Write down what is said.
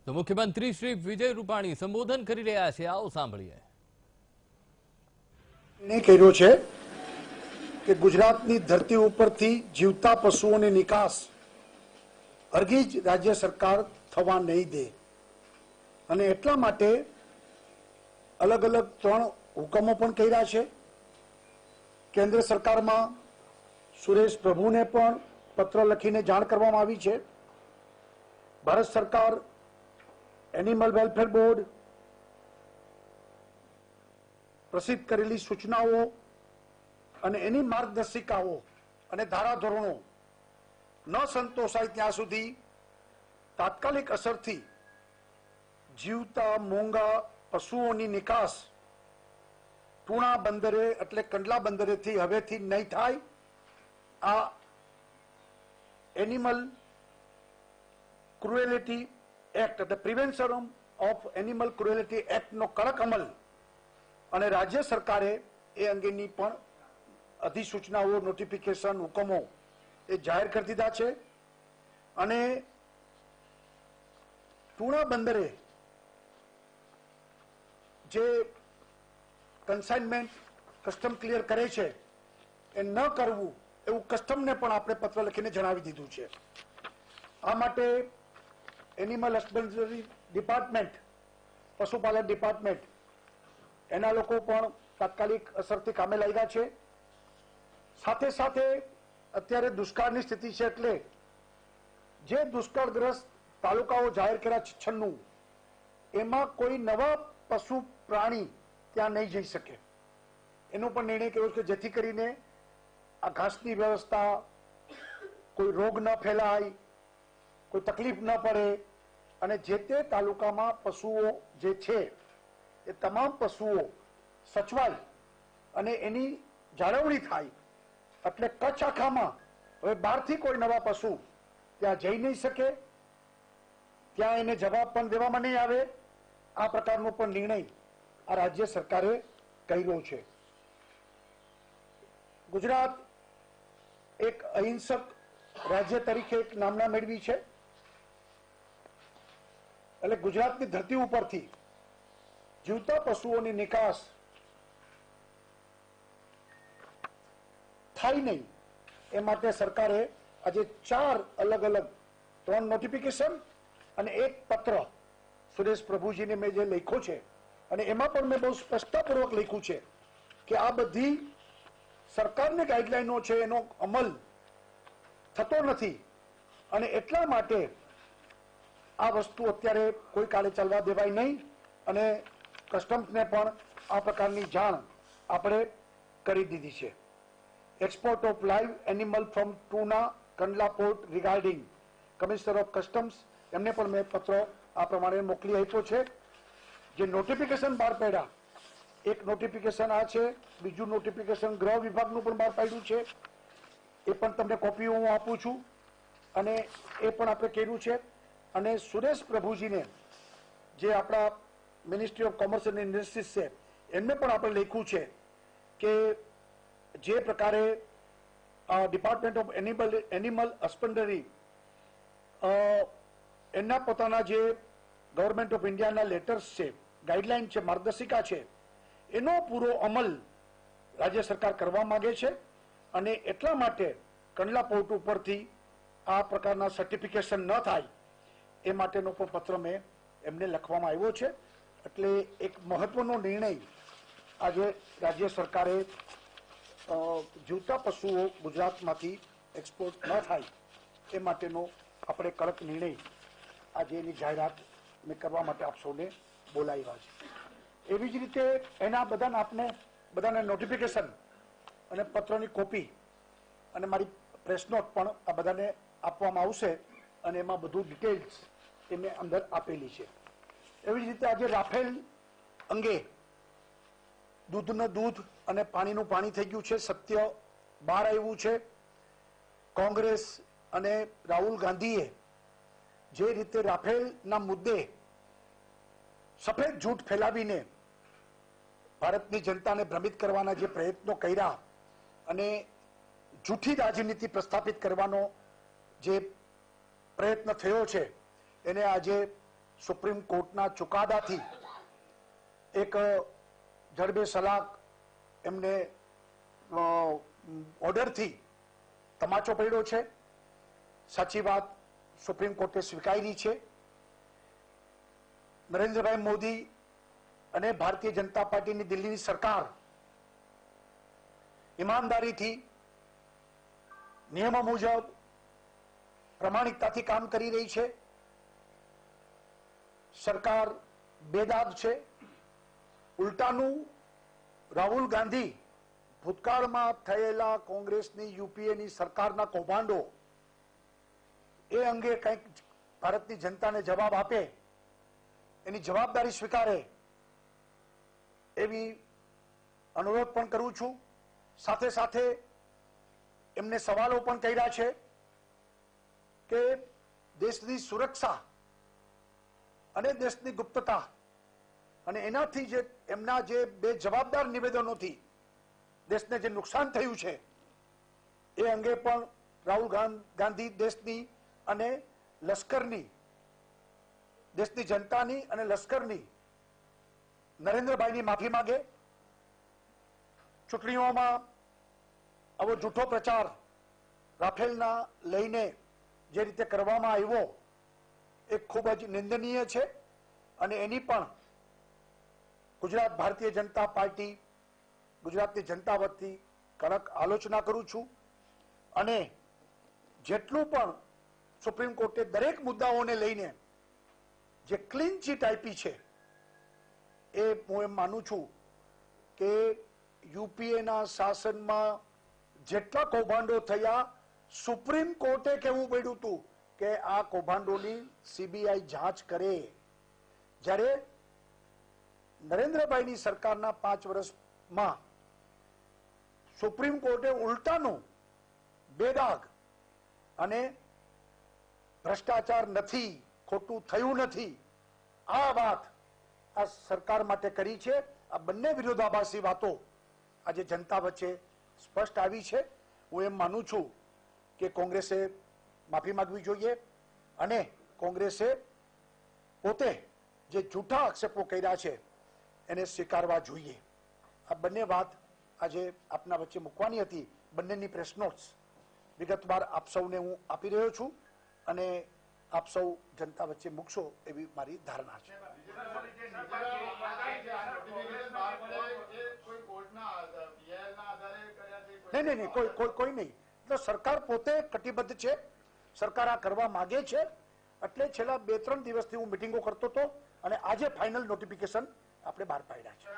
તો મુખ્યમંત્રી શ્રી વિજય રૂપાણી સંબોધન કરી રહ્યા છે, આવો સાંભળીએ। ને કર્યો છે કે ગુજરાતની ધરતી ઉપરથી જીવતા પશુઓની નિકાસ હરગીજ રાજ્ય સરકાર થવા નહીં દે અને એટલા માટે અલગ અલગ 3 હુકમો પણ કર્યા છે। કેન્દ્ર સરકારમાં સુરેશ પ્રભુને પણ પત્ર લખીને જાણ કરવામાં આવી છે। ભારત સરકાર એનિમલ વેલફેર બોર્ડ પ્રસિદ્ધ કરેલી સૂચનાઓ અને એની માર્ગદર્શિકાઓ અને ધારાધોરણો ન સંતોષાય ત્યાં સુધી તાત્કાલિક અસરથી જીવતા મોંઘા પશુઓની નિકાસ ટૂણા બંદરે એટલે કંડલા બંદરેથી હવેથી નહીં થાય। આ એનિમલ ક્રુએલિટી એક્ટ એટલે પ્રિવેન્શન ઓફ એનિમલ ક્રુએલિટી એક્ટનો કડક અમલ અને રાજ્ય સરકારે એ અંગેની પણ અધિસૂચનાઓ નોટિફિકેશન હુકમો એ જાહેર કરી દીધા છે અને ટૂણા બંદરે જે કન્સાઇનમેન્ટ કસ્ટમ ક્લિયર કરે છે એ ન કરવું એવું કસ્ટમને પણ આપણે પત્ર લખીને જણાવી દીધું છે। આ માટે એનિમલ હસબન્ડરી ડિપાર્ટમેન્ટ પશુપાલન ડિપાર્ટમેન્ટ એના લોકો પણ તાત્કાલિક અસરથી કામે લાગ્યા છે। સાથે સાથે અત્યારે દુષ્કાળની સ્થિતિ છે એટલે જે દુષ્કાળગ્રસ્ત તાલુકાઓ જાહેર કર્યા 96 એમાં કોઈ નવા પશુ પ્રાણી ત્યાં નહીં જઈ શકે એનો પણ નિર્ણય કર્યો છે જેથી કરીને આ ઘાસની વ્યવસ્થા કોઈ રોગ ન ફેલાય કોઈ તકલીફ ન પડે અને જે તે તાલુકામાં પશુઓ જે છે એ તમામ પશુઓ સચવાય અને એની જાળવણી થાય એટલે કચ્છ આખામાં હવે બહારથી કોઈ નવા પશુ ત્યાં જઈ નહીં શકે ત્યાં એને જવાબ પણ દેવામાં નહીં આવે। આ પ્રકારનો પણ નિર્ણય આ રાજ્ય સરકારે કર્યો છે। ગુજરાત એક અહિંસક રાજ્ય તરીકે એક નામના મેળવી છે એટલે ગુજરાતની ધરતી ઉપરથી જીવતા પશુઓની નિકાસ થાય નહીં એ માટે સરકારે આજે 4 અલગ અલગ 3 નોટિફિકેશન અને 1 પત્ર સુરેશ પ્રભુજીને મેં જે લખ્યો છે અને એમાં પણ મેં બહુ સ્પષ્ટતાપૂર્વક લખ્યું છે કે આ બધી સરકારની ગાઈડલાઈનો છે એનો અમલ થતો નથી અને એટલા માટે આ વસ્તુ અત્યારે કોઈ કાલે ચાલવા દેવાય નહીં અને કસ્ટમ્સને પણ આ પ્રકારની જાણ આપણે કરી દીધી છે। Export of live animal from Tuna Kandla port regarding commissioner of customs એમને પણ મેં પત્ર આ પ્રમાણે મોકલી આપ્યો છે। જે નોટિફિકેશન બહાર પાડ્યા એક નોટિફિકેશન આ છે, બીજું નોટિફિકેશન ગૃહ વિભાગનું પણ બહાર પાડ્યું છે એ પણ તમને કોપી હું આપું છું અને એ પણ આપણે કર્યું છે। અને સુરેશ પ્રભુજીને જે આપણા ministry of commerce and industries છે એમને પણ આપણે લખ્યું છે કે જે પ્રકારે ડિપાર્ટમેન્ટ ઓફ એનિમલ હસબન્ડરી એના પોતાના જે ગવર્મેન્ટ ઓફ ઇન્ડિયાના લેટર્સ છે, ગાઈડલાઈન છે, માર્ગદર્શિકા છે એનો પૂરો અમલ રાજ્ય સરકાર કરવા માંગે છે અને એટલા માટે કંડલા પોર્ટ ઉપરથી આ પ્રકારના સર્ટિફિકેશન ન થાય એ માટેનો પણ પત્ર મેં એમને લખવામાં આવ્યો છે। એટલે એક મહત્વનો નિર્ણય આજે રાજ્ય સરકારે જીવતા પશુઓ ગુજરાતમાંથી એક્સપોર્ટ ન થાય એ માટેનો આપણે કડક નિર્ણય આજે એની જાહેરાત મેં કરવા માટે આપ સૌને બોલાવ્યા છે। એવી જ રીતે એના બધાને આપને બધાને નોટિફિકેશન અને પત્રની કોપી અને મારી પ્રેસ નોટ પણ આ બધાને આપવામાં આવશે અને એમાં બધું ડિટેલ્સ એ મેં અંદર આપેલી છે। એવી જ રીતે આજે રાફેલ અંગે દૂધનું દૂધ અને પાણીનું પાણી થઈ ગયું છે, સત્ય બહાર આવ્યું છે। કોંગ્રેસ અને રાહુલ ગાંધીએ જે રીતે રાફેલના મુદ્દે સફેદ જૂઠ ફેલાવીને ભારતની જનતાને ભ્રમિત કરવાના જે પ્રયત્નો કર્યા અને જૂઠી રાજનીતિ પ્રસ્થાપિત કરવાનો જે પ્રયત્ન થયો છે એને આજે સુપ્રીમ કોર્ટના ચુકાદાથી એક જડબે સલાક એમને ઓર્ડરથી તમાચો પડ્યો છે. સાચી વાત સુપ્રીમ કોર્ટે સ્વીકારી છે. નરેન્દ્રભાઈ મોદી અને ભારતીય જનતા પાર્ટીની દિલ્હીની સરકાર ઈમાનદારીથી નિયમો મુજબ પ્રામાણિકતાથી કામ કરી રહી છે. સરકાર બેદાગ છે. ઉલટાનું રાહુલ ગાંધી ભૂતકાળમાં થયેલા કોંગ્રેસની યુપીએની સરકારના કૌભાંડો એ અંગે કંઈક ભારતની જનતાને જવાબ આપે, એની જવાબદારી સ્વીકારે એવી અનુરોધ પણ કરું છું. સાથે સાથે એમને સવાલો પણ કર્યા છે કે દેશની સુરક્ષા અને દેશની ગુપ્તતા અને એનાથી જે એમના જે બે જવાબદાર નિવેદનોથી દેશને જે નુકસાન થયું છે એ અંગે પણ રાહુલ ગાંધી દેશની અને લશ્કરની, દેશની જનતાની અને લશ્કરની નરેન્દ્રભાઈની માફી માંગે. ચૂંટણીઓમાં આવો જૂઠો પ્રચાર રાફેલના લઈને જે રીતે કરવામાં આવ્યો એ ખૂબ જ નિંદનીય છે અને એની પણ ગુજરાત ભારતીય જનતા પાર્ટી, ગુજરાતની જનતા વતી કડક આલોચના કરું છું. અને જેટલું પણ સુપ્રીમ કોર્ટે દરેક મુદ્દાઓને લઈને જે ક્લીન ચીટ આપી છે એ હું એમ માનું છું કે યુપીએના શાસનમાં જેટલા કૌભાંડો થયા સુપ્રીમ કોર્ટે કહેવું પડ્યું હતું કે આ કૌભાંડોની સીબીઆઈ જાંચ કરે. જ્યારે નરેન્દ્રભાઈની સરકારના 5 વર્ષમાં સુપ્રીમ કોર્ટે ઉલટાનું બેદાગ અને ભ્રષ્ટાચાર નથી, ખોટું થયું નથી, આ વાત આ સરકાર માટે કરી છે. આ બંને વિરોધાભાસી વાતો આજે જનતા વચ્ચે સ્પષ્ટ આવી છે. હું એમ માનું છું કે કોંગ્રેસે માફી માંગવી જોઈએ અને કોંગ્રેસે પોતે જે જૂઠા આક્ષેપો કર્યા છે એને સ્વીકારવા જોઈએ. આ બંને વાત આજે આપના વચ્ચે મૂકવાની હતી. બંનેની પ્રેસ નોટ્સ વિગતવાર આપ સૌને હું આપી રહ્યો છું અને આપ સૌ જનતા વચ્ચે મૂકશો એવી મારી ધારણા છે. નહીં, કોઈ નહીં. એટલે સરકાર પોતે કટિબદ્ધ છે. સરકાર આ કરવા માંગે છે. એટલે છેલ્લા 2-3 દિવસથી હું મિટિંગો કરતો હતો અને આજે ફાઇનલ નોટિફિકેશન આપણે બહાર પાડ્યા છે.